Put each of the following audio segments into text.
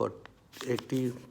80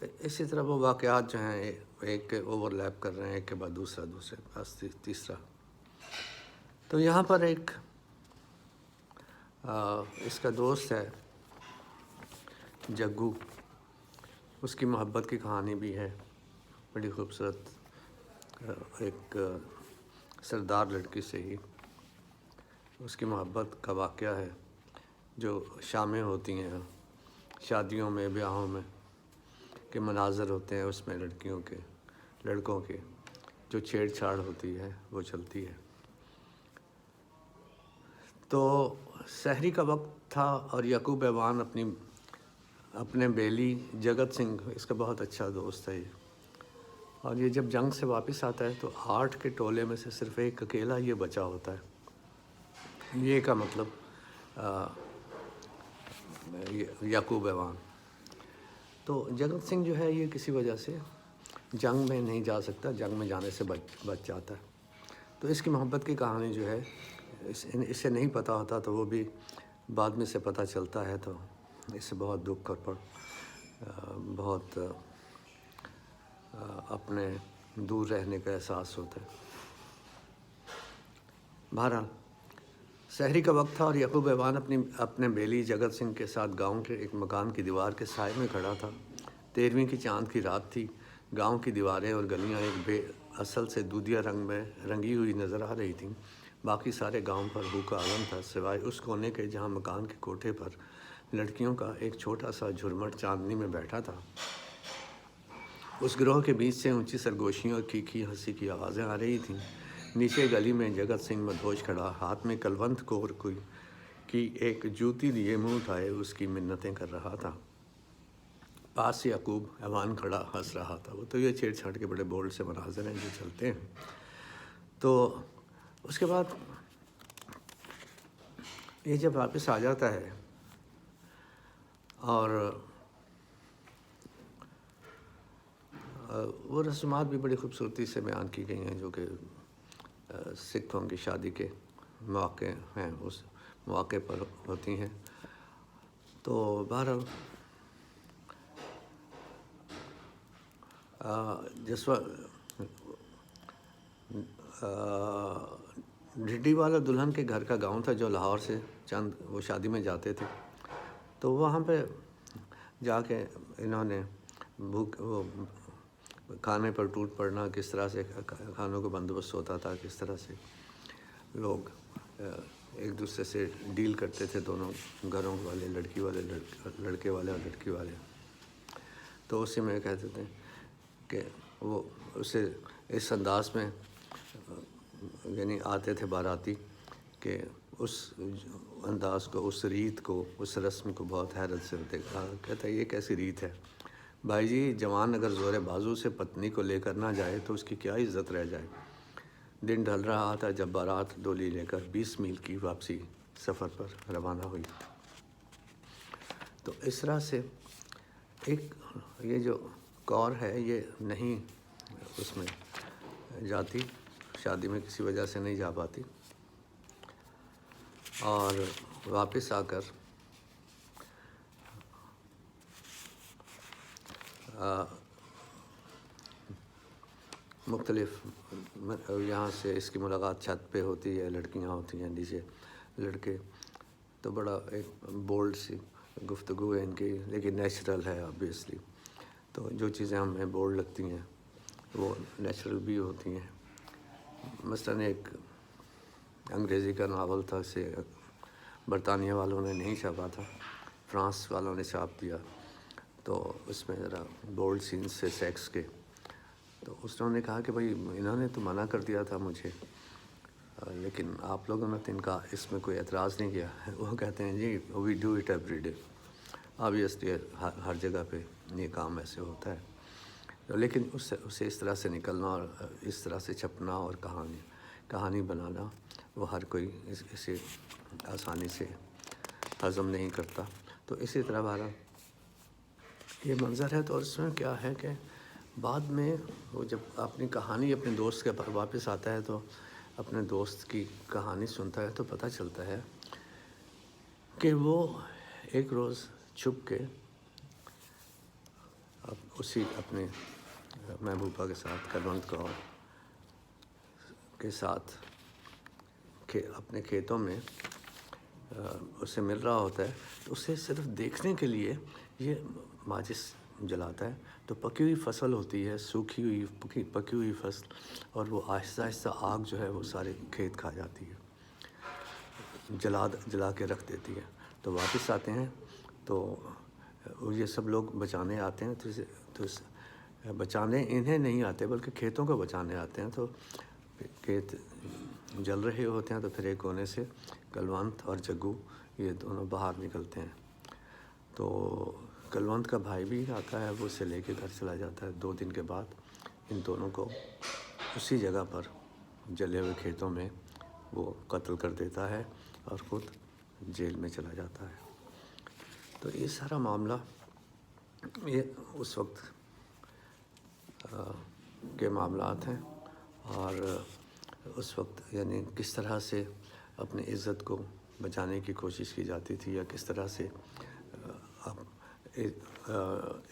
اسی طرح وہ واقعات جو ہیں ایک کے اوور لیپ کر رہے ہیں، ایک کے بعد دوسرے بس تیسرا. تو یہاں پر ایک اس کا دوست ہے جگو، اس کی محبت کی کہانی بھی ہے بڑی خوبصورت. ایک سردار لڑکی سے ہی اس کی محبت کا واقعہ ہے. جو شامیں ہوتی ہیں شادیوں میں، بیاہوں میں کے مناظر ہوتے ہیں، اس میں لڑکیوں کے لڑکوں کے جو چھیڑ چھاڑ ہوتی ہے وہ چلتی ہے. تو سحری کا وقت تھا اور یعقوب ایوان اپنے بیلی جگت سنگھ، اس کا بہت اچھا دوست ہے یہ، اور یہ جب جنگ سے واپس آتا ہے تو 8 کے ٹولے میں سے صرف ایک اکیلا یہ بچا ہوتا ہے. یہ کا مطلب یعقوب ایوان. تو جگت سنگھ جو ہے یہ کسی وجہ سے جنگ میں نہیں جا سکتا، جنگ میں جانے سے بچ جاتا ہے. تو اس کی محبت کی کہانی جو ہے اسے نہیں پتہ ہوتا، تو وہ بھی بعد میں سے پتہ چلتا ہے، تو اس سے بہت دکھ اور بہت اپنے دور رہنے کا احساس ہوتا ہے. بہرحال سحری کا وقت تھا اور یعقوب ایوان اپنے بیلی جگت سنگھ کے ساتھ گاؤں کے ایک مکان کی دیوار کے سائے میں کھڑا تھا. 13ویں کی چاند کی رات تھی. گاؤں کی دیواریں اور گلیاں ایک بے اصل سے دودھیا رنگ میں رنگی ہوئی نظر آ رہی تھیں. باقی سارے گاؤں پر بھو کا عالم تھا، سوائے اس کونے کے جہاں مکان کے کوٹھے پر لڑکیوں کا ایک چھوٹا سا جھرمٹ چاندنی میں بیٹھا تھا. اس گروہ کے بیچ سے اونچی سرگوشیوں اور کھیکھی ہنسی کی آوازیں آ رہی تھیں. نیچے گلی میں جگت سنگھ مدہوش کھڑا، ہاتھ میں کلونت کور کی ایک جوتی لیے منہ اٹھائے اس کی منتیں کر رہا تھا. پاس یعقوب ایوان کھڑا ہنس رہا تھا. وہ تو یہ چھیڑ چھاڑ کے بڑے بولڈ سے مناظر ہیں جو چلتے ہیں. تو اس کے بعد یہ جب واپس آ جاتا ہے اور وہ رسومات بھی بڑی خوبصورتی سے بیان کی گئی ہیں جو کہ سکھوں کی شادی کے مواقع ہیں، اس مواقع پر ہوتی ہیں. تو بہرحال جس ڈھڈی والا دلہن کے گھر کا گاؤں تھا جو لاہور سے چند وہ شادی میں جاتے تھے. تو وہاں پہ جا کے انہوں نے وہ کھانے پر ٹوٹ پڑنا، کس طرح سے کھانوں کا بندوبست ہوتا تھا، کس طرح سے لوگ ایک دوسرے سے ڈیل کرتے تھے، دونوں گھروں والے، لڑکی والے، لڑکے والے اور لڑکی والے. تو اسی میں کہتے تھے کہ وہ اسے اس انداز میں یعنی آتے تھے باراتی کہ اس انداز کو، اس ریت کو، اس رسم کو بہت حیرت سے دیکھا. کہتا ہے یہ کیسی ریت ہے بھائی جی، جوان اگر زور بازو سے پتنی کو لے کر نہ جائے تو اس کی کیا عزت رہ جائے. دن ڈھل رہا تھا جب بارات ڈولی لے کر 20 میل کی واپسی سفر پر روانہ ہوئی. تو اس طرح سے ایک یہ جو کور ہے یہ نہیں اس میں جاتی، شادی میں کسی وجہ سے نہیں جا پاتی، اور واپس آ کر مختلف یہاں سے اس کی ملاقات چھت پہ ہوتی ہے، لڑکیاں ہوتی ہیں نیچے، لڑکے. تو بڑا ایک بولڈ سی گفتگو ہے ان کی، لیکن نیچرل ہے آبویسلی. تو جو چیزیں ہمیں بولڈ لگتی ہیں وہ نیچرل بھی ہوتی ہیں. مثلاً ایک انگریزی کا ناول تھا، اسے برطانیہ والوں نے نہیں چھاپا تھا، فرانس والوں نے چھاپ دیا. تو اس میں ذرا بولڈ سینس سے سیکس کے. تو اس نے کہا کہ بھائی انہوں نے تو منع کر دیا تھا مجھے، لیکن آپ لوگوں نے تو ان کا اس میں کوئی اعتراض نہیں کیا. وہ کہتے ہیں جی we do it every day. Obviously ہر جگہ پہ یہ کام ایسے ہوتا ہے. لیکن اسے اس طرح سے نکلنا اور اس طرح سے چھپنا اور کہانی بنانا وہ ہر کوئی اسے آسانی سے ہضم نہیں کرتا. تو اسی طرح بہرحال یہ منظر ہے. تو اس میں کیا ہے کہ بعد میں وہ جب اپنی کہانی اپنے دوست کے پر واپس آتا ہے تو اپنے دوست کی کہانی سنتا ہے تو پتہ چلتا ہے کہ وہ ایک روز چھپ کے اسی اپنے محبوبہ کے ساتھ کلونت کور کے ساتھ اپنے کھیتوں میں اسے مل رہا ہوتا ہے، تو اسے صرف دیکھنے کے لیے یہ ماچس جلاتا ہے، تو پکی ہوئی فصل ہوتی ہے، سوکھی ہوئی پکی ہوئی فصل، اور وہ آہستہ آہستہ آگ جو ہے وہ سارے کھیت کھا جاتی ہے، جلا کے رکھ دیتی ہے۔ تو واپس آتے ہیں تو یہ سب لوگ بچانے آتے ہیں، تو بچانے انہیں نہیں آتے بلکہ کھیتوں کو بچانے آتے ہیں۔ تو کھیت جل رہے ہوتے ہیں، تو پھر ایک کونے سے کلونت اور جگو یہ دونوں باہر نکلتے ہیں، تو کلونت کا بھائی بھی آتا ہے، وہ اسے لے کے گھر چلا جاتا ہے۔ 2 دن کے بعد ان دونوں کو اسی جگہ پر جلے ہوئے کھیتوں میں وہ قتل کر دیتا ہے اور خود جیل میں چلا جاتا ہے۔ تو یہ سارا معاملہ یہ اس وقت کے معاملات ہیں، اور اس وقت یعنی کس طرح سے اپنی عزت کو بچانے کی کوشش کی جاتی تھی، یا کس طرح سے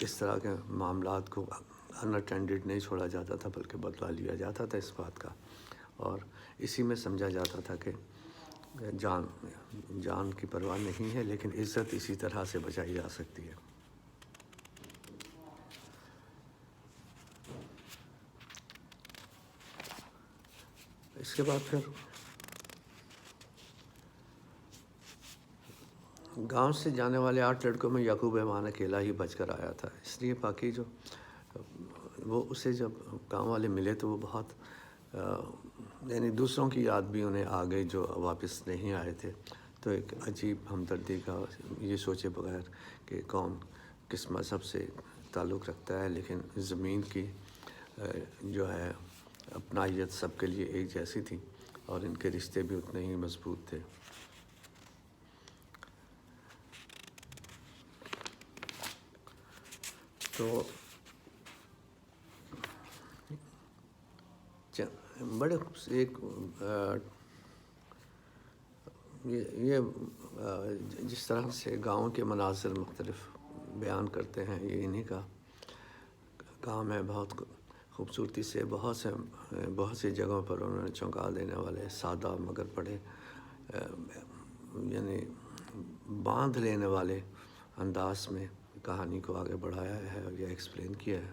اس طرح کے معاملات کو ان اٹینڈڈ نہیں چھوڑا جاتا تھا بلکہ بدلہ لیا جاتا تھا اس بات کا، اور اسی میں سمجھا جاتا تھا کہ جان کی پرواہ نہیں ہے، لیکن عزت اسی طرح سے بچائی جا سکتی ہے۔ اس کے بعد پھر گاؤں سے جانے والے 8 لڑکوں میں یعقوب ایوان اکیلا ہی بچ کر آیا تھا، اس لیے باقی جو وہ اسے جب گاؤں والے ملے تو وہ بہت یعنی دوسروں کی یاد بھی انہیں آ گئی جو واپس نہیں آئے تھے، تو ایک عجیب ہمدردی کا یہ سوچے بغیر کہ کون کس مذہب سے تعلق رکھتا ہے، لیکن زمین کی جو ہے اپنائیت سب کے لیے ایک جیسی تھی، اور ان کے رشتے بھی اتنے ہی مضبوط تھے۔ تو بڑے ایک یہ جس طرح سے گاؤں کے مناظر مختلف بیان کرتے ہیں، یہ انہی کا کام ہے۔ بہت خوبصورتی سے بہت سی جگہوں پر انہوں نے چونکا دینے والے سادہ مگر بڑے یعنی باندھ لینے والے انداز میں کہانی کو آگے بڑھایا ہے اور یہ ایکسپلین کیا ہے۔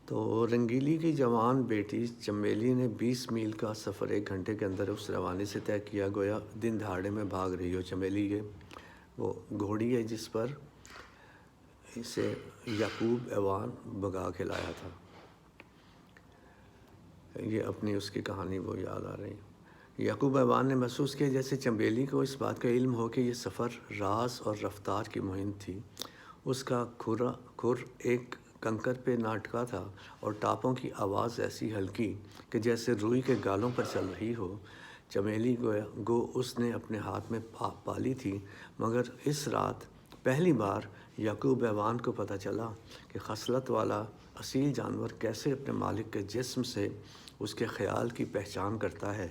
تو رنگیلی کی جوان بیٹی چمیلی نے 20 میل کا سفر 1 گھنٹے کے اندر اس روانی سے طے کیا، گویا دن دہاڑے میں بھاگ رہی ہو۔ چمیلی یہ وہ گھوڑی ہے جس پر اسے یعقوب ایوان بگا کے لایا تھا۔ یہ اپنی اس کی کہانی وہ یاد آ رہی۔ یعقوب ایوان نے محسوس کیا جیسے چمیلی کو اس بات کا علم ہو کہ یہ سفر راز اور رفتار کی مہم تھی۔ اس کا کھر ایک کنکر پہ نہ اٹکا تھا، اور ٹاپوں کی آواز ایسی ہلکی کہ جیسے روئی کے گالوں پر چل رہی ہو۔ چمیلی گو اس نے اپنے ہاتھ میں پالی تھی، مگر اس رات پہلی بار یعقوب ایوان کو پتہ چلا کہ خصلت والا اصیل جانور کیسے اپنے مالک کے جسم سے اس کے خیال کی پہچان کرتا ہے۔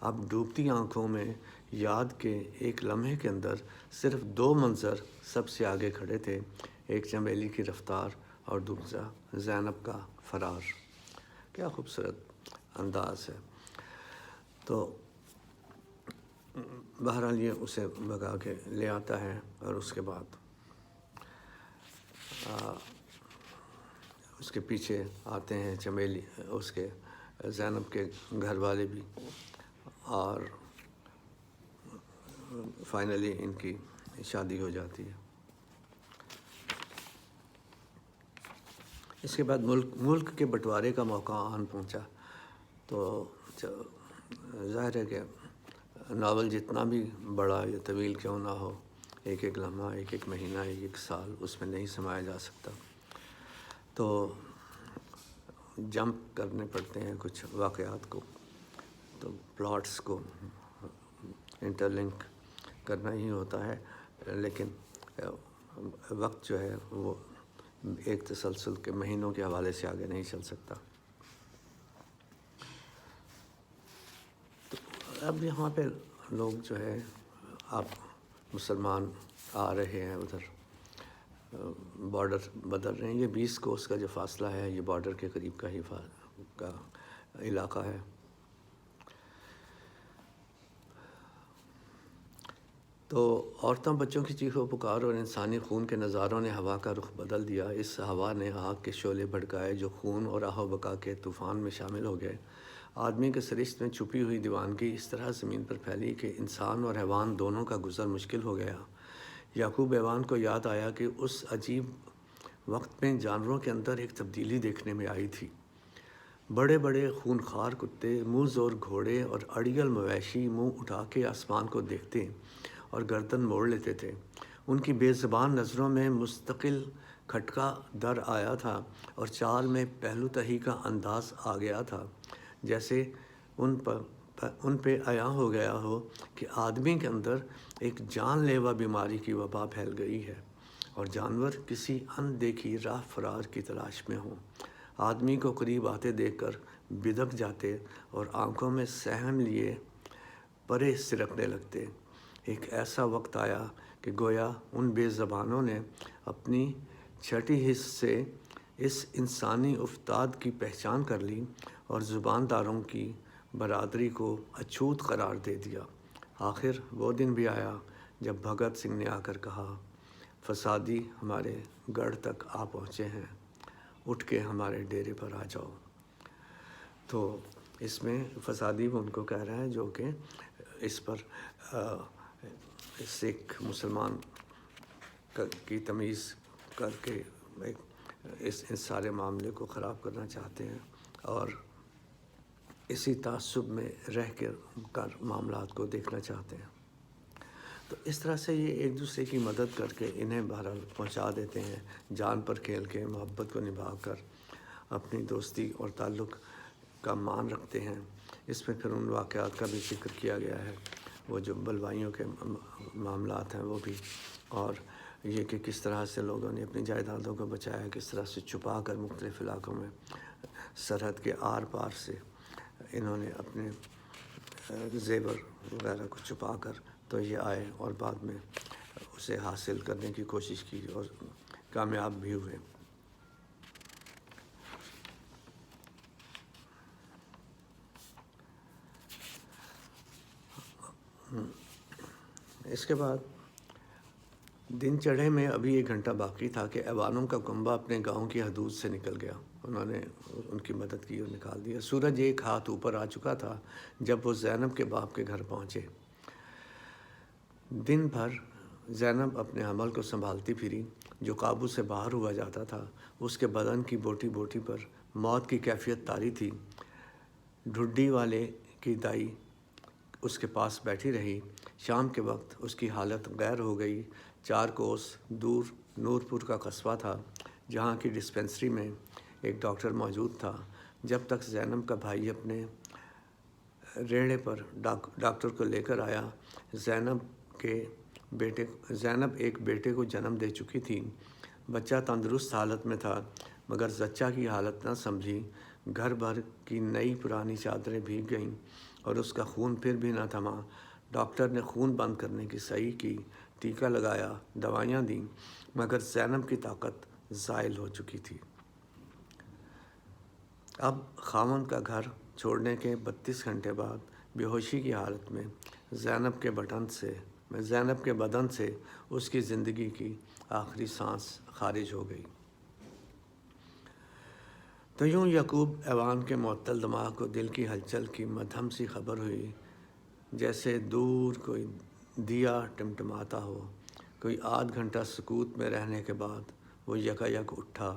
اب ڈوبتی آنکھوں میں یاد کے ایک لمحے کے اندر صرف 2 منظر سب سے آگے کھڑے تھے، ایک چمیلی کی رفتار اور دوسرا زینب کا فرار۔ کیا خوبصورت انداز ہے۔ تو بہرحال یہ اسے بھگا کے لے آتا ہے، اور اس کے بعد اس کے پیچھے آتے ہیں چمیلی اس کے زینب کے گھر والے بھی، اور فائنلی ان کی شادی ہو جاتی ہے۔ اس کے بعد ملک کے بٹوارے کا موقع آن پہنچا۔ تو ظاہر ہے کہ ناول جتنا بھی بڑا یا طویل کیوں نہ ہو، ایک ایک لمحہ، ایک ایک مہینہ، ایک ایک سال اس میں نہیں سمایا جا سکتا، تو جمپ کرنے پڑتے ہیں کچھ واقعات کو، تو پلاٹس کو انٹر لنک کرنا ہی ہوتا ہے، لیکن وقت جو ہے وہ ایک تسلسل کے مہینوں کے حوالے سے آگے نہیں چل سکتا۔ تو اب یہاں پہ لوگ جو ہے اب مسلمان آ رہے ہیں ادھر، بارڈر بدل رہے ہیں. یہ 20 کوس کا جو فاصلہ ہے یہ بارڈر کے قریب کا ہی کا علاقہ ہے. تو عورتوں بچوں کی چیخ و پکار اور انسانی خون کے نظاروں نے ہوا کا رخ بدل دیا. اس ہوا نے آگ کے شعلے بھڑکائے جو خون اور آہ و بکا کے طوفان میں شامل ہو گئے. آدمی کے سرشت میں چھپی ہوئی دیوانگی اس طرح زمین پر پھیلی کہ انسان اور حیوان دونوں کا گزر مشکل ہو گیا. یعقوب ایوان کو یاد آیا کہ اس عجیب وقت میں جانوروں کے اندر ایک تبدیلی دیکھنے میں آئی تھی. بڑے بڑے خونخوار کتے، منہ زور گھوڑے اور اڑیل مویشی منہ اٹھا کے آسمان کو دیکھتے اور گردن موڑ لیتے تھے. ان کی بے زبان نظروں میں مستقل کھٹکا در آیا تھا اور چال میں پہلو تہی کا انداز آ گیا تھا، جیسے ان پہ عیاں ہو گیا ہو کہ آدمی کے اندر ایک جان لیوا بیماری کی وبا پھیل گئی ہے اور جانور کسی ان دیکھی راہ فرار کی تلاش میں ہوں. آدمی کو قریب آتے دیکھ کر بدک جاتے اور آنکھوں میں سہم لیے پرے سرکنے لگتے. ایک ایسا وقت آیا کہ گویا ان بے زبانوں نے اپنی چھٹی حس سے اس انسانی افتاد کی پہچان کر لی اور زبان داروں کی برادری کو اچھوت قرار دے دیا. آخر وہ دن بھی آیا جب بھگت سنگھ نے آ کر کہا، فسادی ہمارے گڑھ تک آ پہنچے ہیں، اٹھ کے ہمارے ڈیرے پر آ جاؤ. تو اس میں فسادی وہ ان کو کہہ رہا ہے جو کہ اس پر سکھ مسلمان کی تمیز کر کے اس سارے معاملے کو خراب کرنا چاہتے ہیں اور اسی تعصب میں رہ کر معاملات کو دیکھنا چاہتے ہیں. تو اس طرح سے یہ ایک دوسرے کی مدد کر کے انہیں بہرحال پہنچا دیتے ہیں، جان پر کھیل کے محبت کو نبھا کر اپنی دوستی اور تعلق کا مان رکھتے ہیں. اس میں پھر ان واقعات کا بھی ذکر کیا گیا ہے، وہ جو بلوائیوں کے معاملات ہیں وہ بھی، اور یہ کہ کس طرح سے لوگوں نے اپنی جائیدادوں کو بچایا، کس طرح سے چھپا کر مختلف علاقوں میں سرحد کے آر پار سے انہوں نے اپنے زیور وغیرہ کو چھپا کر تو یہ آئے اور بعد میں اسے حاصل کرنے کی کوشش کی اور کامیاب بھی ہوئے. اس کے بعد دن چڑھے میں ابھی 1 گھنٹہ باقی تھا کہ ایوانوں کا کنبہ اپنے گاؤں کی حدود سے نکل گیا. انہوں نے ان کی مدد کی اور نکال دیا. سورج ایک ہاتھ اوپر آ چکا تھا جب وہ زینب کے باپ کے گھر پہنچے. دن بھر زینب اپنے حمل کو سنبھالتی پھری جو قابو سے باہر ہوا جاتا تھا. اس کے بدن کی بوٹی بوٹی پر موت کی کیفیت طاری تھی. ڈھڈی والے کی دائی اس کے پاس بیٹھی رہی. شام کے وقت اس کی حالت غیر ہو گئی. 4 کوس دور نورپور کا قصبہ تھا جہاں کی ڈسپنسری میں ایک ڈاکٹر موجود تھا. جب تک زینب کا بھائی اپنے ریڑھے پر ڈاکٹر کو لے کر آیا، زینب ایک بیٹے کو جنم دے چکی تھی. بچہ تندرست حالت میں تھا مگر زچہ کی حالت نہ سمجھی. گھر بھر کی نئی پرانی چادریں بھیگ گئیں اور اس کا خون پھر بھی نہ تھما. ڈاکٹر نے خون بند کرنے کی صحیح کی، ٹیکہ لگایا، دوائیاں دیں، مگر زینب کی طاقت زائل ہو چکی تھی. اب خاوند کا گھر چھوڑنے کے 32 گھنٹے بعد بے ہوشی کی حالت میں زینب کے بدن سے اس کی زندگی کی آخری سانس خارج ہو گئی. تو یوں یعقوب ایوان کے معطل دماغ کو دل کی ہلچل کی مدھم سی خبر ہوئی، جیسے دور کوئی دیا ٹمٹماتا ہو. کوئی آدھ گھنٹہ سکوت میں رہنے کے بعد وہ یکایک اٹھا.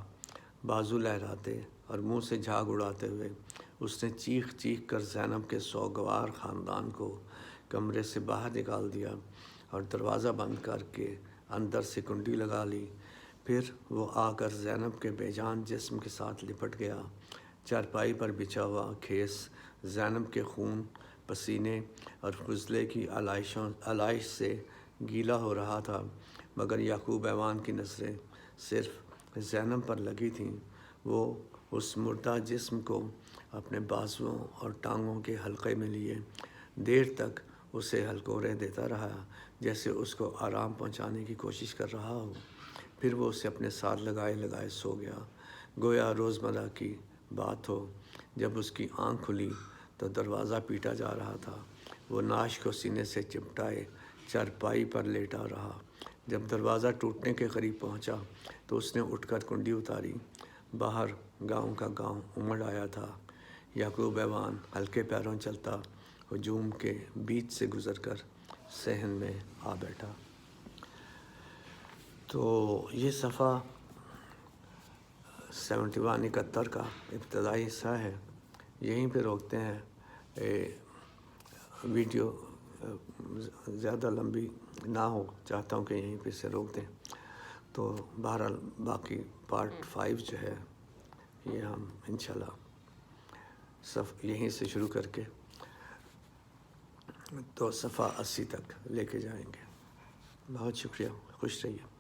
بازو لہراتے اور منہ سے جھاگ اڑاتے ہوئے اس نے چیخ چیخ کر زینب کے سوگوار خاندان کو کمرے سے باہر نکال دیا اور دروازہ بند کر کے اندر سے کنڈی لگا لی. پھر وہ آ کر زینب کے بے جان جسم کے ساتھ لپٹ گیا. چارپائی پر بچھا ہوا کھیس زینب کے خون، پسینے اور فضلے کی علائش سے گیلا ہو رہا تھا، مگر یعقوب ایوان کی نظریں صرف زینب پر لگی تھیں. وہ اس مردہ جسم کو اپنے بازوؤں اور ٹانگوں کے حلقے میں لیے دیر تک اسے ہلکورے دیتا رہا، جیسے اس کو آرام پہنچانے کی کوشش کر رہا ہو. پھر وہ اسے اپنے ساتھ لگائے لگائے سو گیا۔ گویا روزمرہ کی بات ہو، جب اس کی آنکھ کھلی تو دروازہ پیٹا جا رہا تھا۔ وہ ناش کو سینے سے چپٹائے چارپائی پر لیٹا رہا۔ جب دروازہ ٹوٹنے کے قریب پہنچا تو اس نے اٹھ کر کنڈی اتاری۔ باہر گاؤں کا گاؤں امڑ آیا تھا۔ یعقوب ایوان ہلکے پیروں چلتا ہجوم کے بیچ سے گزر کر صحن میں آ بیٹھا۔ تو یہ صفحہ 71 کا ابتدائی حصہ ہے۔ یہیں پہ روکتے ہیں۔ ویڈیو زیادہ لمبی نہ ہو، چاہتا ہوں کہ یہیں پہ سے روک دیں۔ تو بہرحال باقی پارٹ 5 جو ہے یہ ہم انشاءاللہ یہیں سے شروع کر کے تو صفحہ 80 تک لے کے جائیں گے۔ بہت شکریہ، خوش رہیے۔